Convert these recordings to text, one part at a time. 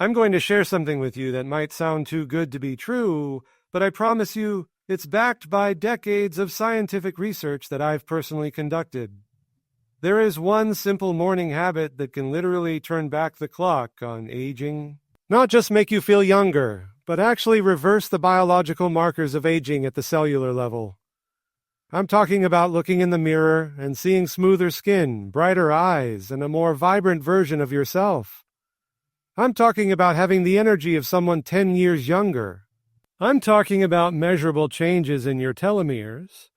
I'm going to share something with you that might sound too good to be true, but I promise you, it's backed by decades of scientific research that I've personally conducted. There is one simple morning habit that can literally turn back the clock on aging. Not just make you feel younger, but actually reverse the biological markers of aging at the cellular level. I'm talking about looking in the mirror and seeing smoother skin, brighter eyes, and a more vibrant version of yourself. I'm talking about having the energy of someone 10 years younger. I'm talking about measurable changes in your telomeres,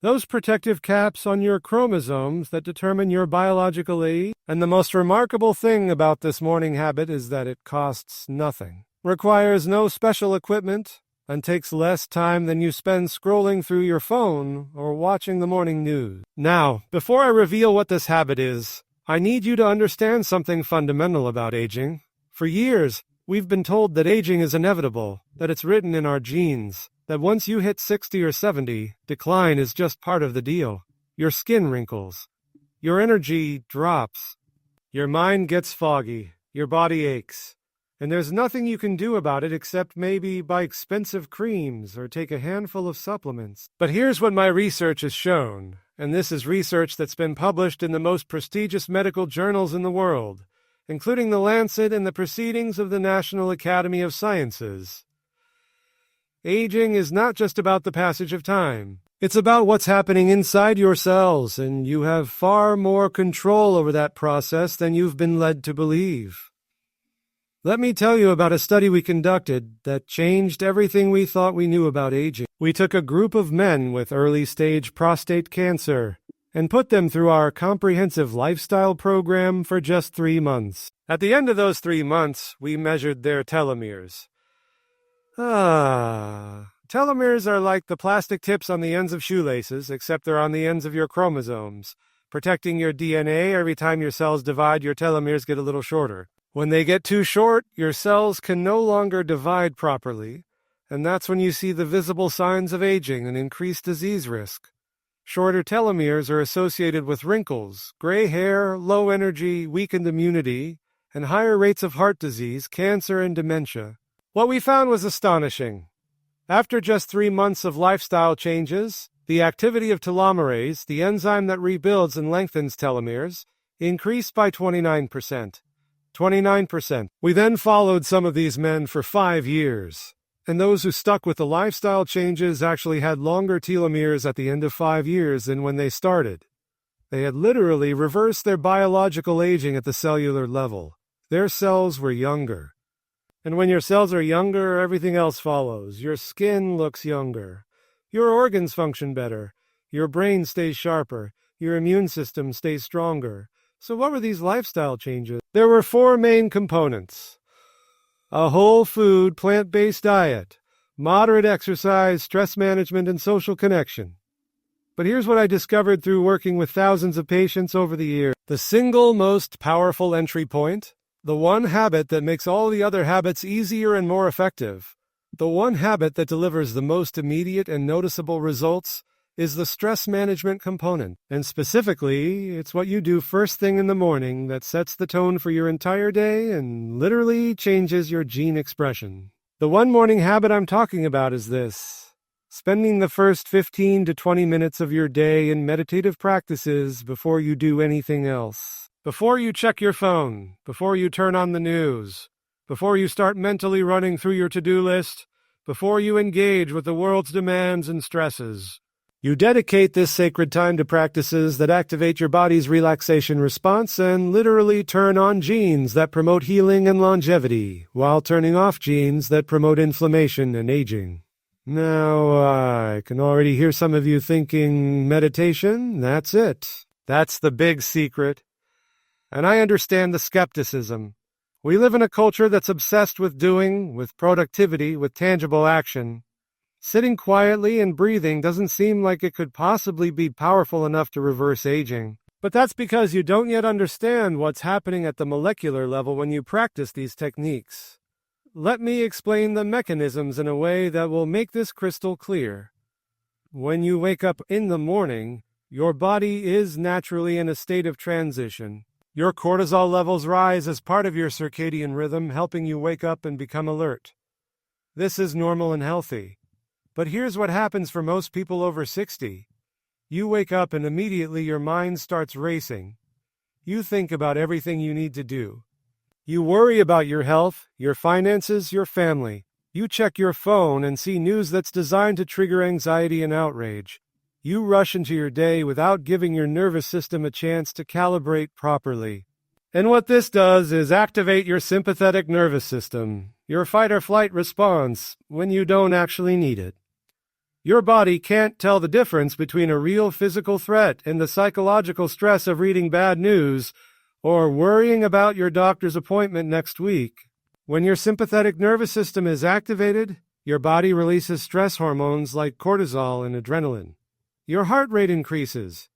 those protective caps on your chromosomes that determine your biological age. And the most remarkable thing about this morning habit is that it costs nothing, requires no special equipment, and takes less time than you spend scrolling through your phone or watching the morning news. Now, before I reveal what this habit is, I need you to understand something fundamental about aging. For years, we've been told that aging is inevitable, that it's written in our genes, that once you hit 60 or 70, decline is just part of the deal. Your skin wrinkles. Your energy drops. Your mind gets foggy. Your body aches. And there's nothing you can do about it except maybe buy expensive creams or take a handful of supplements. But here's what my research has shown, and this is research that's been published in the most prestigious medical journals in the world, including the Lancet and the Proceedings of the National Academy of Sciences. Aging is not just about the passage of time. It's about what's happening inside your cells, and you have far more control over that process than you've been led to believe. Let me tell you about a study we conducted that changed everything we thought we knew about aging. We took a group of men with early-stage prostate cancer and put them through our comprehensive lifestyle program for just 3 months. At the end of those 3 months, we measured their telomeres. Telomeres are like the plastic tips on the ends of shoelaces, except they're on the ends of your chromosomes. Protecting your DNA, every time your cells divide, your telomeres get a little shorter. When they get too short, your cells can no longer divide properly, and that's when you see the visible signs of aging and increased disease risk. Shorter telomeres are associated with wrinkles, gray hair, low energy, weakened immunity, and higher rates of heart disease, cancer, and dementia. What we found was astonishing. After just 3 months of lifestyle changes, the activity of telomerase, the enzyme that rebuilds and lengthens telomeres, increased by 29%. 29%. We then followed some of these men for 5 years, and those who stuck with the lifestyle changes actually had longer telomeres at the end of 5 years than when they started. They had literally reversed their biological aging at the cellular level. Their cells were younger. And when your cells are younger, everything else follows. Your skin looks younger. Your organs function better. Your brain stays sharper. Your immune system stays stronger. So what were these lifestyle changes? There were 4 main components. A whole food, plant-based diet, moderate exercise, stress management, and social connection. But here's what I discovered through working with thousands of patients over the years. The single most powerful entry point, the one habit that makes all the other habits easier and more effective, the one habit that delivers the most immediate and noticeable results, is the stress management component. And specifically, it's what you do first thing in the morning that sets the tone for your entire day and literally changes your gene expression. The one morning habit I'm talking about is this: spending the first 15 to 20 minutes of your day in meditative practices before you do anything else. Before you check your phone, before you turn on the news, before you start mentally running through your to-do list, before you engage with the world's demands and stresses. You dedicate this sacred time to practices that activate your body's relaxation response and literally turn on genes that promote healing and longevity, while turning off genes that promote inflammation and aging. Now, I can already hear some of you thinking, meditation, that's it. That's the big secret. And I understand the skepticism. We live in a culture that's obsessed with doing, with productivity, with tangible action. Sitting quietly and breathing doesn't seem like it could possibly be powerful enough to reverse aging. But that's because you don't yet understand what's happening at the molecular level when you practice these techniques. Let me explain the mechanisms in a way that will make this crystal clear. When you wake up in the morning, your body is naturally in a state of transition. Your cortisol levels rise as part of your circadian rhythm, helping you wake up and become alert. This is normal and healthy. But here's what happens for most people over 60. You wake up and immediately your mind starts racing. You think about everything you need to do. You worry about your health, your finances, your family. You check your phone and see news that's designed to trigger anxiety and outrage. You rush into your day without giving your nervous system a chance to calibrate properly. And what this does is activate your sympathetic nervous system, your fight-or-flight response, when you don't actually need it. Your body can't tell the difference between a real physical threat and the psychological stress of reading bad news or worrying about your doctor's appointment next week. When your sympathetic nervous system is activated, your body releases stress hormones like cortisol and adrenaline. Your heart rate increases.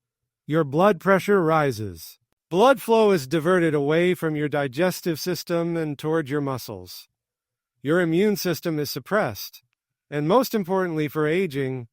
Your blood pressure rises. Blood flow is diverted away from your digestive system and toward your muscles. Your immune system is suppressed. And most importantly for aging,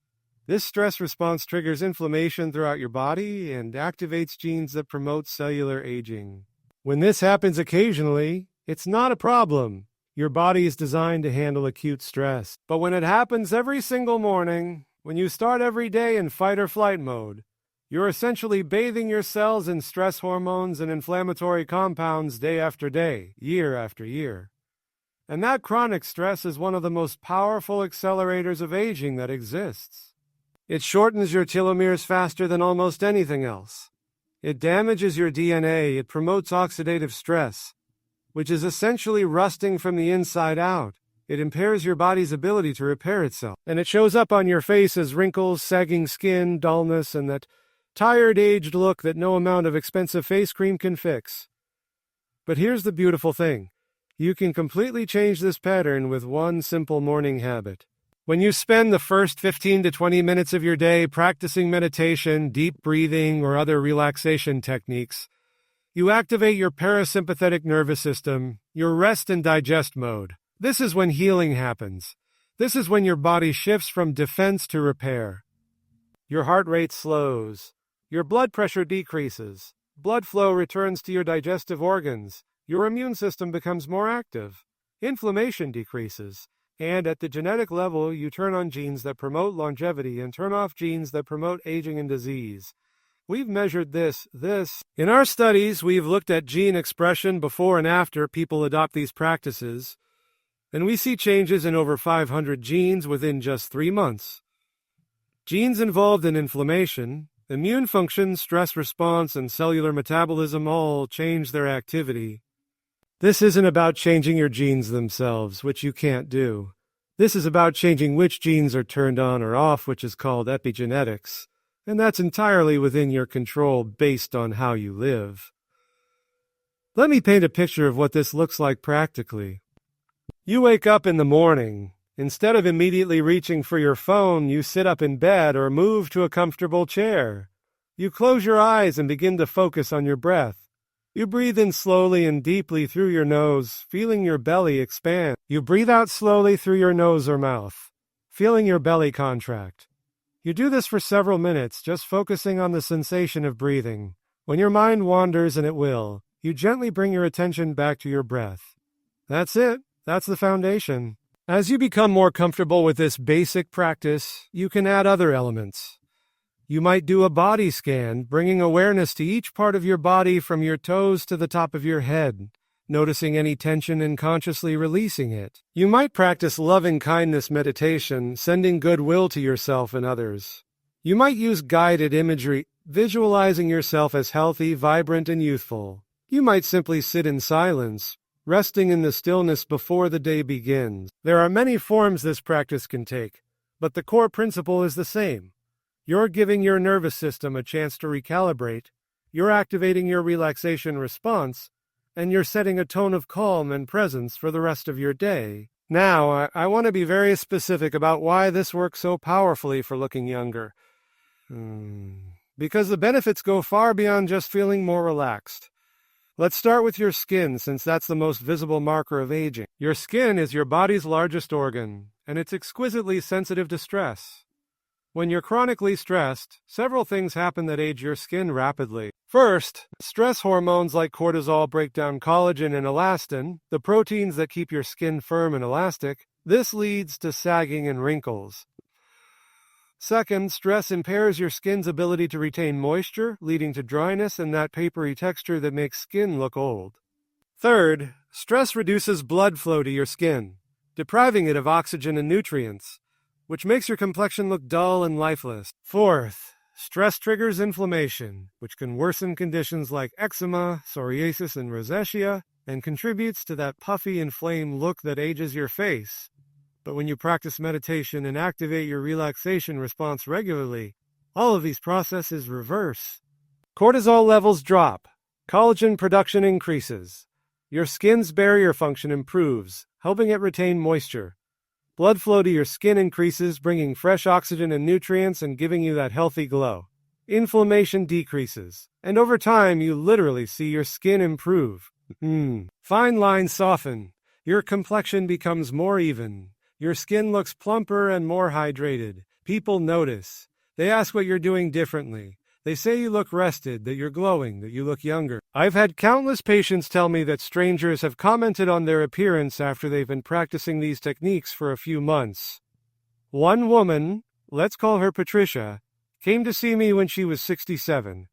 this stress response triggers inflammation throughout your body and activates genes that promote cellular aging. When this happens occasionally, it's not a problem. Your body is designed to handle acute stress. But when it happens every single morning, when you start every day in fight-or-flight mode, you're essentially bathing your cells in stress hormones and inflammatory compounds day after day, year after year. And that chronic stress is one of the most powerful accelerators of aging that exists. It shortens your telomeres faster than almost anything else. It damages your DNA. It promotes oxidative stress, which is essentially rusting from the inside out. It impairs your body's ability to repair itself. And it shows up on your face as wrinkles, sagging skin, dullness, and that tired, aged look that no amount of expensive face cream can fix. But here's the beautiful thing. You can completely change this pattern with one simple morning habit. When you spend the first 15 to 20 minutes of your day practicing meditation, deep breathing, or other relaxation techniques, you activate your parasympathetic nervous system, your rest and digest mode. This is when healing happens. This is when your body shifts from defense to repair. Your heart rate slows. Your blood pressure decreases. Blood flow returns to your digestive organs. Your immune system becomes more active. Inflammation decreases. And at the genetic level, you turn on genes that promote longevity and turn off genes that promote aging and disease. We've measured this. In our studies, we've looked at gene expression before and after people adopt these practices, and we see changes in over 500 genes within just 3 months. Genes involved in inflammation, immune function, stress response, and cellular metabolism all change their activity. This isn't about changing your genes themselves, which you can't do. This is about changing which genes are turned on or off, which is called epigenetics, and that's entirely within your control based on how you live. Let me paint a picture of what this looks like practically. You wake up in the morning. Instead of immediately reaching for your phone, you sit up in bed or move to a comfortable chair. You close your eyes and begin to focus on your breath. You breathe in slowly and deeply through your nose, feeling your belly expand. You breathe out slowly through your nose or mouth, feeling your belly contract. You do this for several minutes, just focusing on the sensation of breathing. When your mind wanders, and it will, you gently bring your attention back to your breath. That's it. That's the foundation. As you become more comfortable with this basic practice, you can add other elements. You might do a body scan, bringing awareness to each part of your body from your toes to the top of your head, noticing any tension and consciously releasing it. You might practice loving-kindness meditation, sending goodwill to yourself and others. You might use guided imagery, visualizing yourself as healthy, vibrant, and youthful. You might simply sit in silence, resting in the stillness before the day begins. There are many forms this practice can take, but the core principle is the same. You're giving your nervous system a chance to recalibrate, you're activating your relaxation response, and you're setting a tone of calm and presence for the rest of your day. Now, I want to be very specific about why this works so powerfully for looking younger. Because the benefits go far beyond just feeling more relaxed. Let's start with your skin, since that's the most visible marker of aging. Your skin is your body's largest organ, and it's exquisitely sensitive to stress. When you're chronically stressed, several things happen that age your skin rapidly. First, stress hormones like cortisol break down collagen and elastin, the proteins that keep your skin firm and elastic. This leads to sagging and wrinkles. Second, stress impairs your skin's ability to retain moisture, leading to dryness and that papery texture that makes skin look old. Third, stress reduces blood flow to your skin, depriving it of oxygen and nutrients, which makes your complexion look dull and lifeless. Fourth, stress triggers inflammation, which can worsen conditions like eczema, psoriasis, and rosacea, and contributes to that puffy, inflamed look that ages your face. But when you practice meditation and activate your relaxation response regularly, all of these processes reverse. Cortisol levels drop, collagen production increases, your skin's barrier function improves, helping it retain moisture. Blood flow to your skin increases, bringing fresh oxygen and nutrients and giving you that healthy glow. Inflammation decreases, and over time you literally see your skin improve. Fine lines soften, your complexion becomes more even, your skin looks plumper and more hydrated. People notice. They ask what you're doing differently. They say you look rested, that you're glowing, that you look younger. I've had countless patients tell me that strangers have commented on their appearance after they've been practicing these techniques for a few months. One woman, let's call her Patricia, came to see me when she was 67.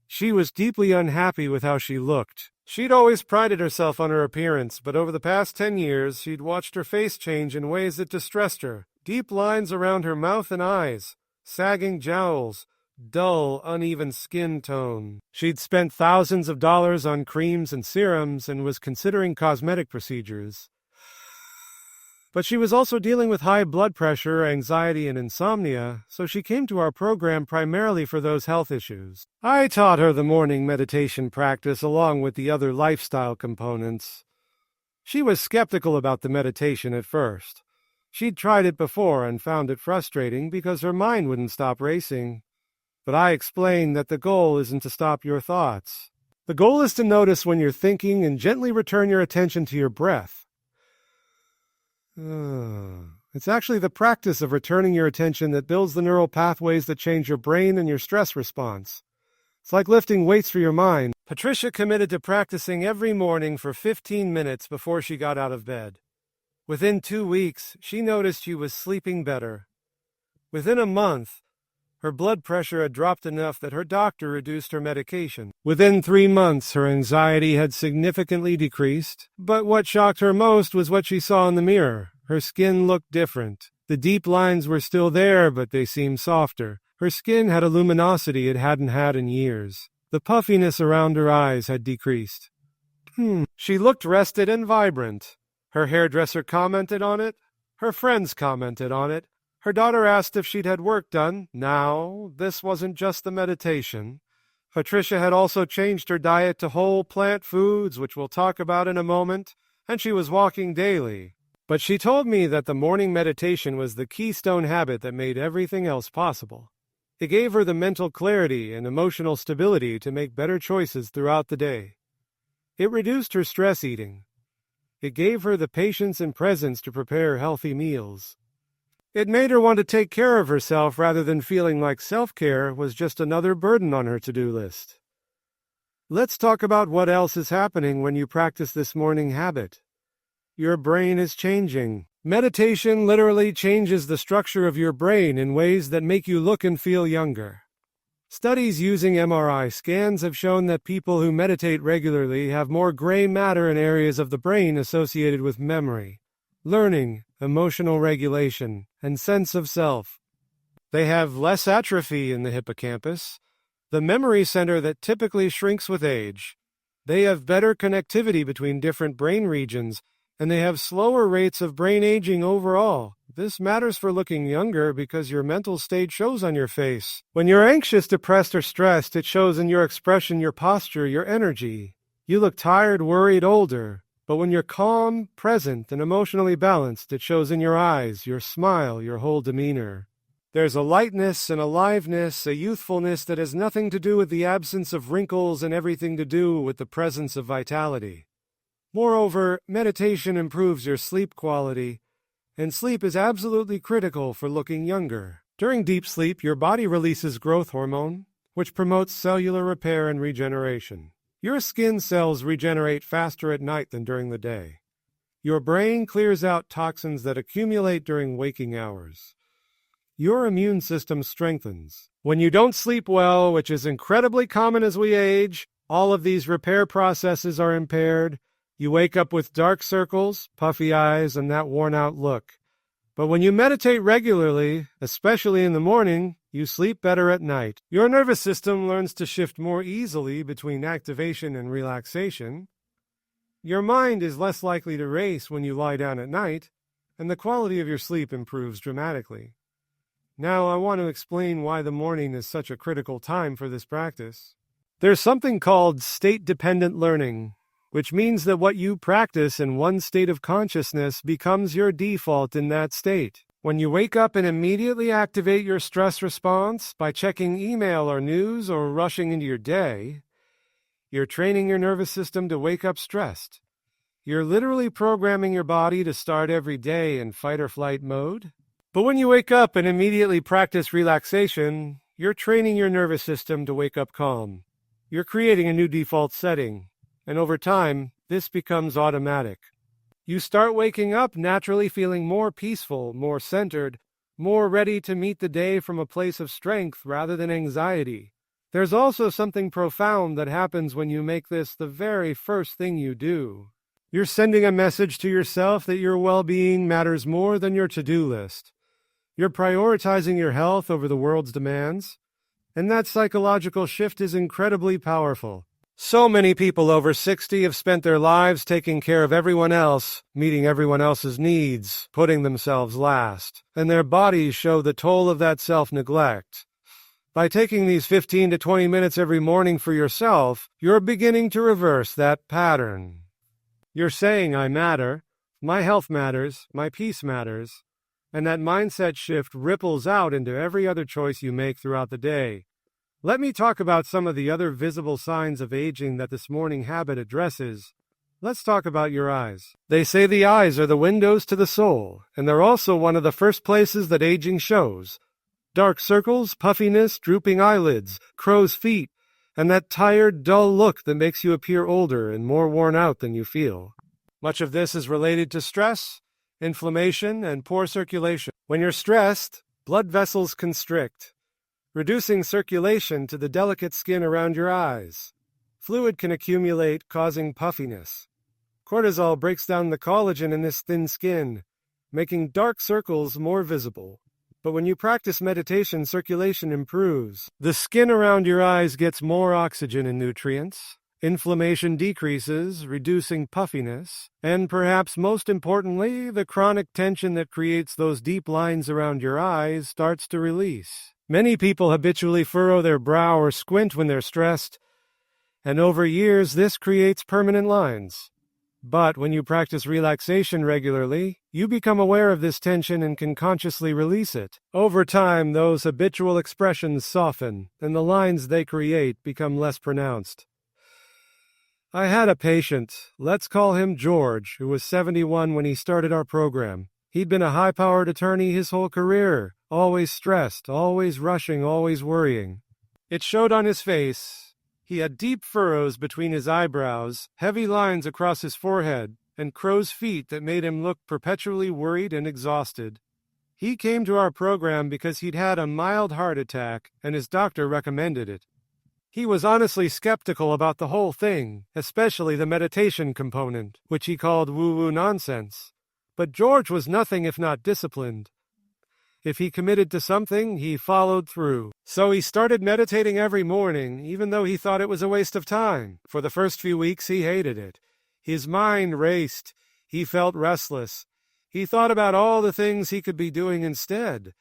She was deeply unhappy with how she looked. She'd always prided herself on her appearance, but over the past 10 years, she'd watched her face change in ways that distressed her. Deep lines around her mouth and eyes, sagging jowls, dull, uneven skin tone. She'd spent thousands of dollars on creams and serums and was considering cosmetic procedures. But she was also dealing with high blood pressure, anxiety, and insomnia, so she came to our program primarily for those health issues. I taught her the morning meditation practice along with the other lifestyle components. She was skeptical about the meditation at first. She'd tried it before and found it frustrating because her mind wouldn't stop racing. But I explained that the goal isn't to stop your thoughts. The goal is to notice when you're thinking and gently return your attention to your breath. It's actually the practice of returning your attention that builds the neural pathways that change your brain and your stress response. It's like lifting weights for your mind. Patricia committed to practicing every morning for 15 minutes before she got out of bed. Within 2 weeks, she noticed she was sleeping better. Within a month, her blood pressure had dropped enough that her doctor reduced her medication. Within 3 months, her anxiety had significantly decreased, but what shocked her most was what she saw in the mirror. Her skin looked different. The deep lines were still there, but they seemed softer. Her skin had a luminosity it hadn't had in years. The puffiness around her eyes had decreased. She looked rested and vibrant. Her hairdresser commented on it. Her friends commented on it. Her daughter asked if she'd had work done. Now, this wasn't just the meditation. Patricia had also changed her diet to whole plant foods, which we'll talk about in a moment, and she was walking daily. But she told me that the morning meditation was the keystone habit that made everything else possible. It gave her the mental clarity and emotional stability to make better choices throughout the day. It reduced her stress eating. It gave her the patience and presence to prepare healthy meals. It made her want to take care of herself rather than feeling like self-care was just another burden on her to-do list. Let's talk about what else is happening when you practice this morning habit. Your brain is changing. Meditation literally changes the structure of your brain in ways that make you look and feel younger. Studies using MRI scans have shown that people who meditate regularly have more gray matter in areas of the brain associated with memory, learning, emotional regulation, and sense of self. They have less atrophy in the hippocampus, the memory center that typically shrinks with age. They have better connectivity between different brain regions, and they have slower rates of brain aging overall. This matters for looking younger because your mental state shows on your face. When you're anxious, depressed, or stressed, it shows in your expression, your posture, your energy. You look tired, worried, older. But when you're calm, present, and emotionally balanced, it shows in your eyes, your smile, your whole demeanor. There's a lightness, an aliveness, a youthfulness that has nothing to do with the absence of wrinkles and everything to do with the presence of vitality. Moreover, meditation improves your sleep quality, and sleep is absolutely critical for looking younger. During deep sleep, your body releases growth hormone, which promotes cellular repair and regeneration. Your skin cells regenerate faster at night than during the day. Your brain clears out toxins that accumulate during waking hours. Your immune system strengthens. When you don't sleep well, which is incredibly common as we age, all of these repair processes are impaired. You wake up with dark circles, puffy eyes, and that worn-out look. But when you meditate regularly, especially in the morning, you sleep better at night. Your nervous system learns to shift more easily between activation and relaxation. Your mind is less likely to race when you lie down at night, and the quality of your sleep improves dramatically. Now, I want to explain why the morning is such a critical time for this practice. There's something called state-dependent learning, which means that what you practice in one state of consciousness becomes your default in that state. When you wake up and immediately activate your stress response by checking email or news or rushing into your day, you're training your nervous system to wake up stressed. You're literally programming your body to start every day in fight-or-flight mode. But when you wake up and immediately practice relaxation, you're training your nervous system to wake up calm. You're creating a new default setting, and over time, this becomes automatic. You start waking up naturally feeling more peaceful, more centered, more ready to meet the day from a place of strength rather than anxiety. There's also something profound that happens when you make this the very first thing you do. You're sending a message to yourself that your well-being matters more than your to-do list. You're prioritizing your health over the world's demands, and that psychological shift is incredibly powerful. So many people over 60 have spent their lives taking care of everyone else, meeting everyone else's needs, putting themselves last, and their bodies show the toll of that self-neglect. By taking these 15 to 20 minutes every morning for yourself, you're beginning to reverse that pattern. You're saying, I matter, my health matters, my peace matters, and that mindset shift ripples out into every other choice you make throughout the day. Let me talk about some of the other visible signs of aging that this morning habit addresses. Let's talk about your eyes. They say the eyes are the windows to the soul, and they're also one of the first places that aging shows. Dark circles, puffiness, drooping eyelids, crow's feet, and that tired, dull look that makes you appear older and more worn out than you feel. Much of this is related to stress, inflammation, and poor circulation. When you're stressed, blood vessels constrict, reducing circulation to the delicate skin around your eyes. Fluid can accumulate, causing puffiness. Cortisol breaks down the collagen in this thin skin, making dark circles more visible. But when you practice meditation, circulation improves. The skin around your eyes gets more oxygen and nutrients. Inflammation decreases, reducing puffiness, and perhaps most importantly, the chronic tension that creates those deep lines around your eyes starts to release. Many people habitually furrow their brow or squint when they're stressed, and over years this creates permanent lines. But when you practice relaxation regularly, you become aware of this tension and can consciously release it. Over time, those habitual expressions soften, and the lines they create become less pronounced. I had a patient, let's call him George, who was 71 when he started our program. He'd been a high-powered attorney his whole career, always stressed, always rushing, always worrying. It showed on his face. He had deep furrows between his eyebrows, heavy lines across his forehead, and crow's feet that made him look perpetually worried and exhausted. He came to our program because he'd had a mild heart attack, and his doctor recommended it. He was honestly skeptical about the whole thing, especially the meditation component, which he called woo-woo nonsense. But George was nothing if not disciplined. If he committed to something, he followed through. So he started meditating every morning, even though he thought it was a waste of time. For the first few weeks, he hated it. His mind raced. He felt restless. He thought about all the things he could be doing instead.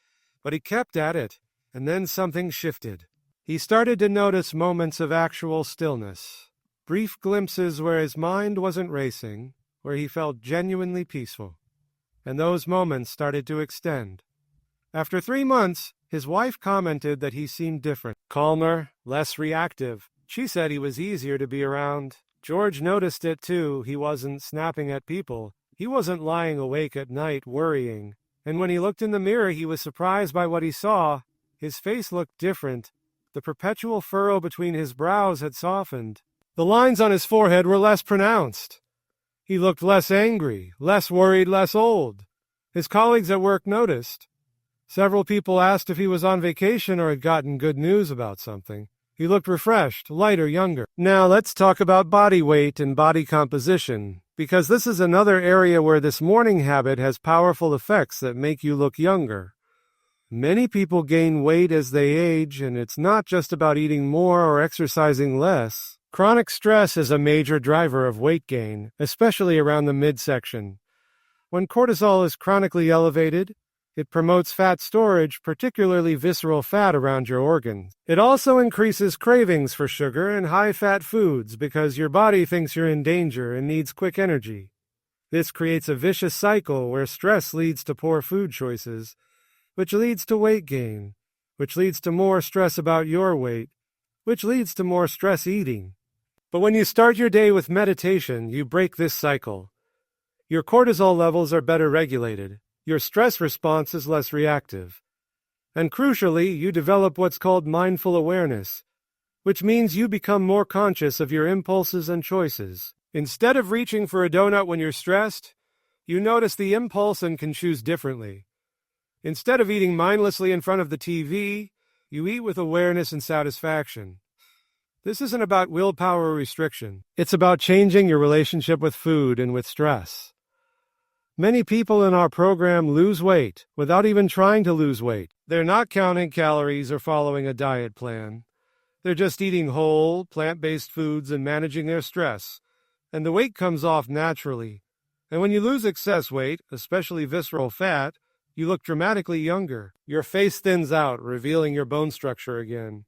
But he kept at it, and then something shifted. He started to notice moments of actual stillness, brief glimpses where his mind wasn't racing, where he felt genuinely peaceful. And those moments started to extend. After 3 months, his wife commented that he seemed different, calmer, less reactive. She said he was easier to be around. George noticed it too. He wasn't snapping at people. He wasn't lying awake at night worrying. And when he looked in the mirror, he was surprised by what he saw. His face looked different. The perpetual furrow between his brows had softened. The lines on his forehead were less pronounced. He looked less angry, less worried, less old. His colleagues at work noticed. Several people asked if he was on vacation or had gotten good news about something. He looked refreshed, lighter, younger. Now let's talk about body weight and body composition, because this is another area where this morning habit has powerful effects that make you look younger. Many people gain weight as they age, and it's not just about eating more or exercising less. Chronic stress is a major driver of weight gain, especially around the midsection. When cortisol is chronically elevated, it promotes fat storage, particularly visceral fat around your organs. It also increases cravings for sugar and high-fat foods because your body thinks you're in danger and needs quick energy. This creates a vicious cycle where stress leads to poor food choices, which leads to weight gain, which leads to more stress about your weight, which leads to more stress eating. But when you start your day with meditation, you break this cycle. Your cortisol levels are better regulated. Your stress response is less reactive. And crucially, you develop what's called mindful awareness, which means you become more conscious of your impulses and choices. Instead of reaching for a donut when you're stressed, you notice the impulse and can choose differently. Instead of eating mindlessly in front of the TV, you eat with awareness and satisfaction. This isn't about willpower or restriction. It's about changing your relationship with food and with stress. Many people in our program lose weight without even trying to lose weight. They're not counting calories or following a diet plan. They're just eating whole, plant-based foods and managing their stress. And the weight comes off naturally. And when you lose excess weight, especially visceral fat, you look dramatically younger. Your face thins out, revealing your bone structure again.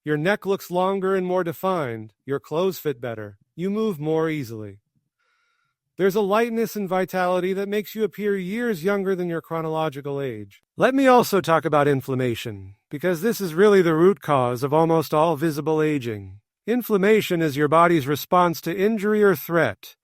Your neck looks longer and more defined. Your clothes fit better. You move more easily. There's a lightness and vitality that makes you appear years younger than your chronological age. Let me also talk about inflammation, because this is really the root cause of almost all visible aging. Inflammation is your body's response to injury or threat,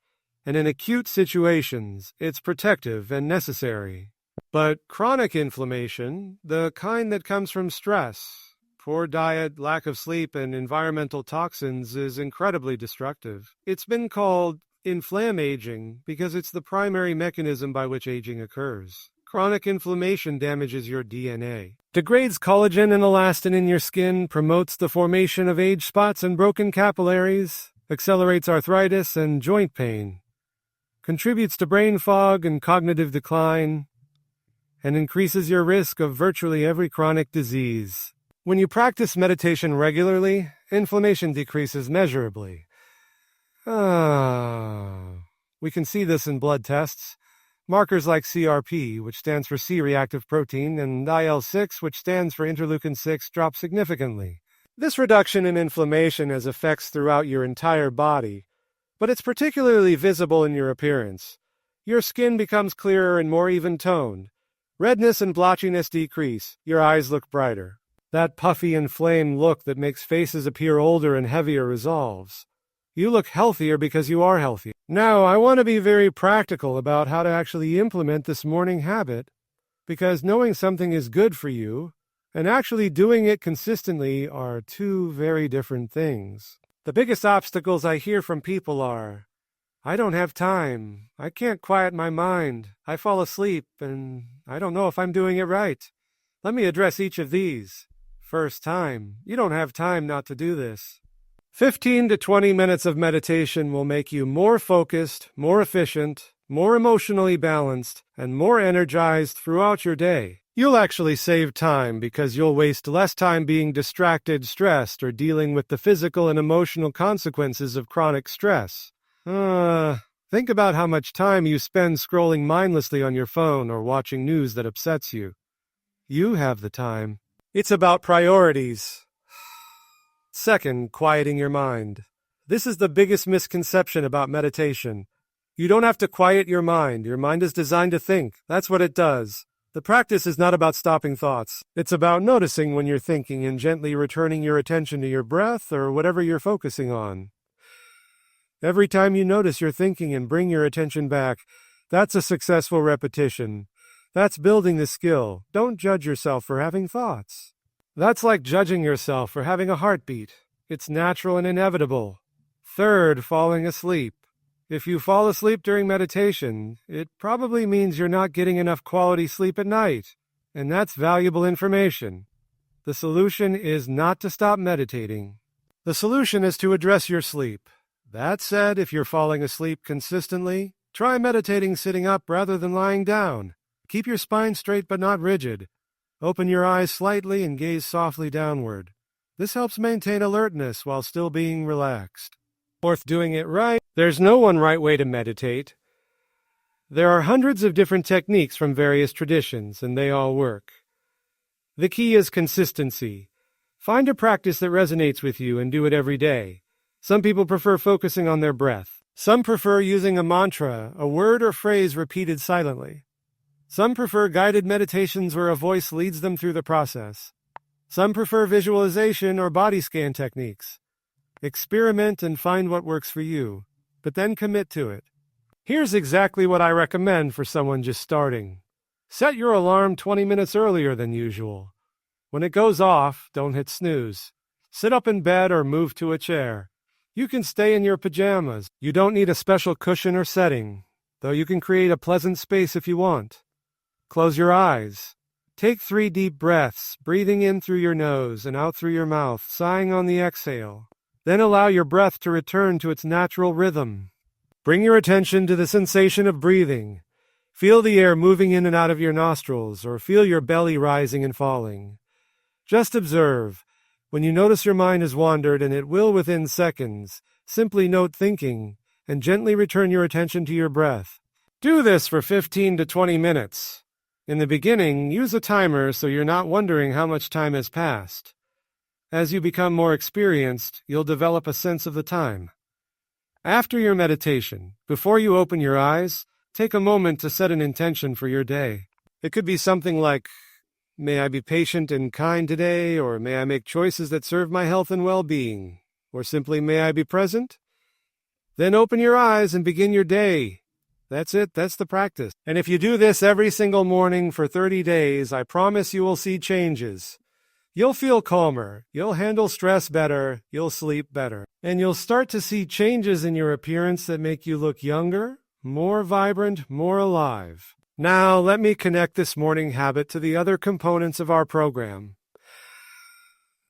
and in acute situations, it's protective and necessary. But chronic inflammation, the kind that comes from stress, poor diet, lack of sleep, and environmental toxins, is incredibly destructive. It's been called inflammaging because it's the primary mechanism by which aging occurs. Chronic inflammation damages your DNA, degrades collagen and elastin in your skin, promotes the formation of age spots and broken capillaries, accelerates arthritis and joint pain, contributes to brain fog and cognitive decline, and increases your risk of virtually every chronic disease. When you practice meditation regularly, inflammation decreases measurably. We can see this in blood tests. Markers like CRP, which stands for C-reactive protein, and IL-6, which stands for interleukin-6, drop significantly. This reduction in inflammation has effects throughout your entire body, but it's particularly visible in your appearance. Your skin becomes clearer and more even-toned. Redness and blotchiness decrease. Your eyes look brighter. That puffy, inflamed look that makes faces appear older and heavier resolves. You look healthier because you are healthy. Now, I want to be very practical about how to actually implement this morning habit, because knowing something is good for you and actually doing it consistently are two very different things. The biggest obstacles I hear from people are, I don't have time, I can't quiet my mind, I fall asleep, and I don't know if I'm doing it right. Let me address each of these. First, time. You don't have time not to do this. 15 to 20 minutes of meditation will make you more focused, more efficient, more emotionally balanced, and more energized throughout your day. You'll actually save time because you'll waste less time being distracted, stressed, or dealing with the physical and emotional consequences of chronic stress. Think about how much time you spend scrolling mindlessly on your phone or watching news that upsets you. You have the time. It's about priorities. Second, quieting your mind. This is the biggest misconception about meditation. You don't have to quiet your mind. Your mind is designed to think. That's what it does. The practice is not about stopping thoughts. It's about noticing when you're thinking and gently returning your attention to your breath or whatever you're focusing on. Every time you notice your thinking and bring your attention back, that's a successful repetition. That's building the skill. Don't judge yourself for having thoughts. That's like judging yourself for having a heartbeat. It's natural and inevitable. Third, falling asleep. If you fall asleep during meditation, it probably means you're not getting enough quality sleep at night, and that's valuable information. The solution is not to stop meditating. The solution is to address your sleep. That said, if you're falling asleep consistently, try meditating sitting up rather than lying down. Keep your spine straight but not rigid. Open your eyes slightly and gaze softly downward. This helps maintain alertness while still being relaxed. Fourth, doing it right. There's no one right way to meditate. There are hundreds of different techniques from various traditions, and they all work. The key is consistency. Find a practice that resonates with you and do it every day. Some people prefer focusing on their breath. Some prefer using a mantra, a word or phrase repeated silently. Some prefer guided meditations where a voice leads them through the process. Some prefer visualization or body scan techniques. Experiment and find what works for you, but then commit to it. Here's exactly what I recommend for someone just starting. Set your alarm 20 minutes earlier than usual. When it goes off, don't hit snooze. Sit up in bed or move to a chair. You can stay in your pajamas. You don't need a special cushion or setting, though you can create a pleasant space if you want. Close your eyes. Take 3 deep breaths, breathing in through your nose and out through your mouth, sighing on the exhale. Then allow your breath to return to its natural rhythm. Bring your attention to the sensation of breathing. Feel the air moving in and out of your nostrils, or feel your belly rising and falling. Just observe. When you notice your mind has wandered, and it will within seconds, simply note thinking, and gently return your attention to your breath. Do this for 15 to 20 minutes. In the beginning, use a timer so you're not wondering how much time has passed. As you become more experienced, you'll develop a sense of the time. After your meditation, before you open your eyes, take a moment to set an intention for your day. It could be something like, may I be patient and kind today, or may I make choices that serve my health and well-being, or simply may I be present? Then open your eyes and begin your day. That's it, that's the practice. And if you do this every single morning for 30 days, I promise you will see changes. You'll feel calmer, you'll handle stress better, you'll sleep better, and you'll start to see changes in your appearance that make you look younger, more vibrant, more alive. Now, let me connect this morning habit to the other components of our program.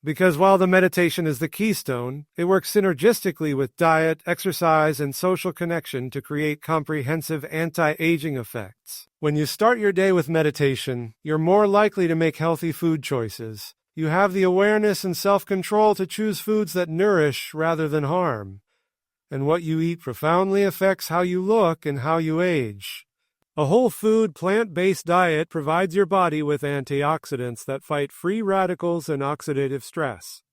Because while the meditation is the keystone, it works synergistically with diet, exercise, and social connection to create comprehensive anti-aging effects. When you start your day with meditation, you're more likely to make healthy food choices. You have the awareness and self-control to choose foods that nourish rather than harm. And what you eat profoundly affects how you look and how you age. A whole food, plant-based diet provides your body with antioxidants that fight free radicals and oxidative stress.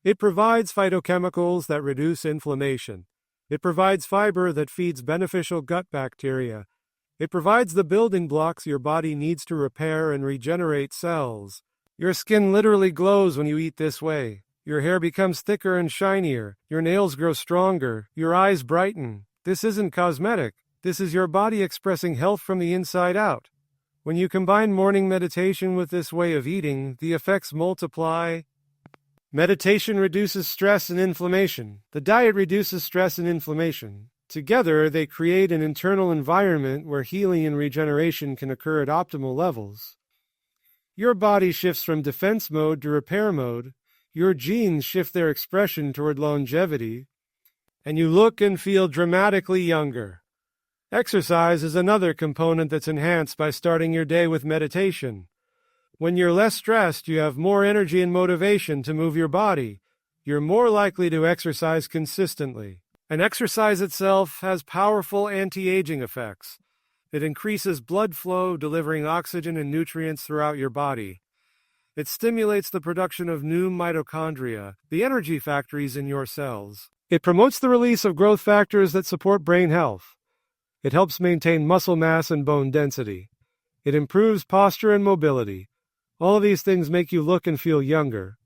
It provides phytochemicals that reduce inflammation. It provides fiber that feeds beneficial gut bacteria. It provides the building blocks your body needs to repair and regenerate cells. Your skin literally glows when you eat this way. Your hair becomes thicker and shinier. Your nails grow stronger. Your eyes brighten. This isn't cosmetic. This is your body expressing health from the inside out. When you combine morning meditation with this way of eating, the effects multiply. Meditation reduces stress and inflammation. The diet reduces stress and inflammation. Together, they create an internal environment where healing and regeneration can occur at optimal levels. Your body shifts from defense mode to repair mode. Your genes shift their expression toward longevity. And you look and feel dramatically younger. Exercise is another component that's enhanced by starting your day with meditation. When you're less stressed, you have more energy and motivation to move your body. You're more likely to exercise consistently. And exercise itself has powerful anti-aging effects. It increases blood flow, delivering oxygen and nutrients throughout your body. It stimulates the production of new mitochondria, the energy factories in your cells. It promotes the release of growth factors that support brain health. It helps maintain muscle mass and bone density. It improves posture and mobility. All of these things make you look and feel younger.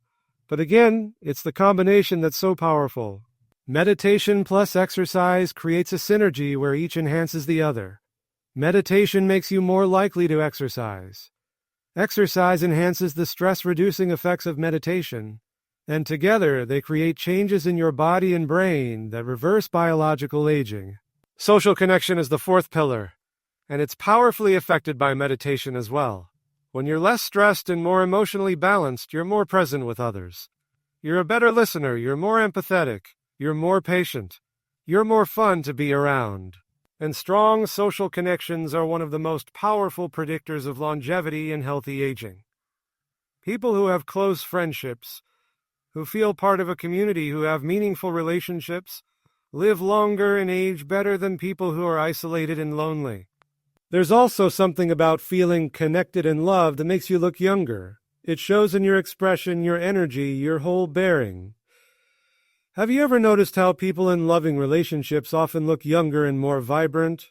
But again, it's the combination that's so powerful. Meditation plus exercise creates a synergy where each enhances the other. Meditation makes you more likely to exercise. Exercise enhances the stress-reducing effects of meditation, and together they create changes in your body and brain that reverse biological aging. Social connection is the fourth pillar, and it's powerfully affected by meditation as well. When you're less stressed and more emotionally balanced, you're more present with others. You're a better listener, you're more empathetic, you're more patient, you're more fun to be around. And strong social connections are one of the most powerful predictors of longevity and healthy aging. People who have close friendships, who feel part of a community, who have meaningful relationships, live longer and age better than people who are isolated and lonely. There's also something about feeling connected and loved that makes you look younger. It shows in your expression, your energy, your whole bearing. Have you ever noticed how people in loving relationships often look younger and more vibrant?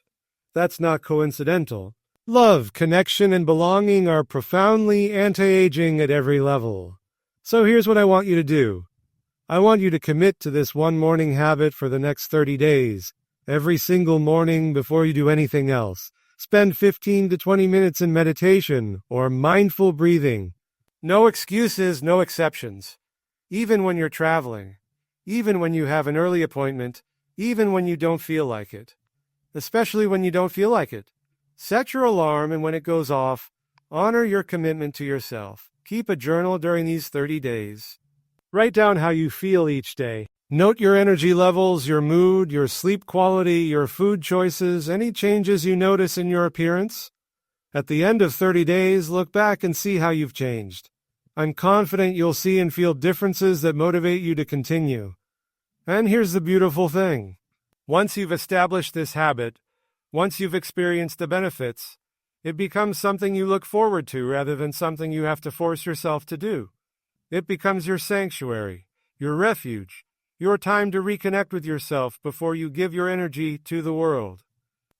That's not coincidental. Love, connection, and belonging are profoundly anti-aging at every level. So here's what I want you to do. I want you to commit to this one morning habit for the next 30 days. Every single morning before you do anything else. Spend 15 to 20 minutes in meditation or mindful breathing. No excuses, no exceptions. Even when you're traveling. Even when you have an early appointment. Even when you don't feel like it. Especially when you don't feel like it. Set your alarm, and when it goes off, honor your commitment to yourself. Keep a journal during these 30 days. Write down how you feel each day. Note your energy levels, your mood, your sleep quality, your food choices, any changes you notice in your appearance. At the end of 30 days, look back and see how you've changed. I'm confident you'll see and feel differences that motivate you to continue. And here's the beautiful thing. Once you've established this habit, once you've experienced the benefits, it becomes something you look forward to rather than something you have to force yourself to do. It becomes your sanctuary, your refuge, your time to reconnect with yourself before you give your energy to the world.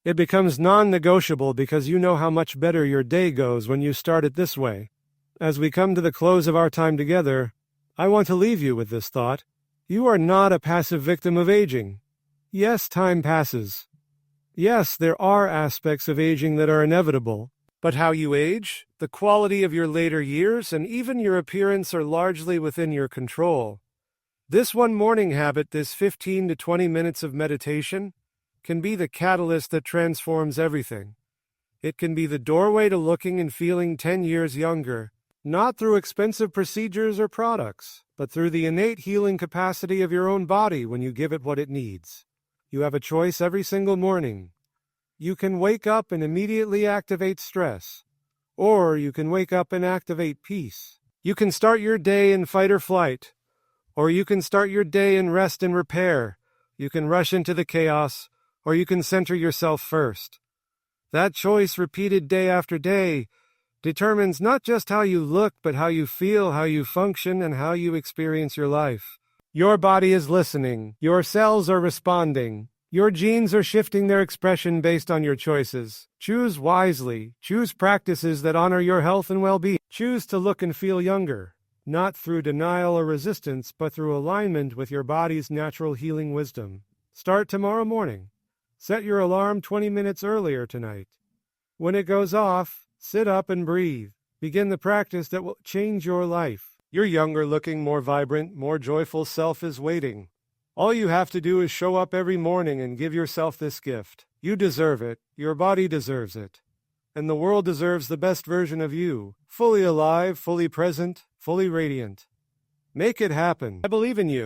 It becomes non-negotiable because you know how much better your day goes when you start it this way. As we come to the close of our time together, I want to leave you with this thought. You are not a passive victim of aging. Yes, time passes. Yes, there are aspects of aging that are inevitable. But how you age, the quality of your later years, and even your appearance are largely within your control. This one morning habit, this 15 to 20 minutes of meditation, can be the catalyst that transforms everything. It can be the doorway to looking and feeling 10 years younger, not through expensive procedures or products, but through the innate healing capacity of your own body when you give it what it needs. You have a choice every single morning. You can wake up and immediately activate stress, or you can wake up and activate peace. You can start your day in fight or flight, or you can start your day in rest and repair. You can rush into the chaos, or you can center yourself first. That choice, repeated day after day, determines not just how you look, but how you feel, how you function, and how you experience your life. Your body is listening. Your cells are responding. Your genes are shifting their expression based on your choices. Choose wisely. Choose practices that honor your health and well-being. Choose to look and feel younger, not through denial or resistance, but through alignment with your body's natural healing wisdom. Start tomorrow morning. Set your alarm 20 minutes earlier tonight. When it goes off, sit up and breathe. Begin the practice that will change your life. Your younger looking, more vibrant, more joyful self is waiting. All you have to do is show up every morning and give yourself this gift. You deserve it. Your body deserves it. And the world deserves the best version of you. Fully alive, fully present, fully radiant. Make it happen. I believe in you.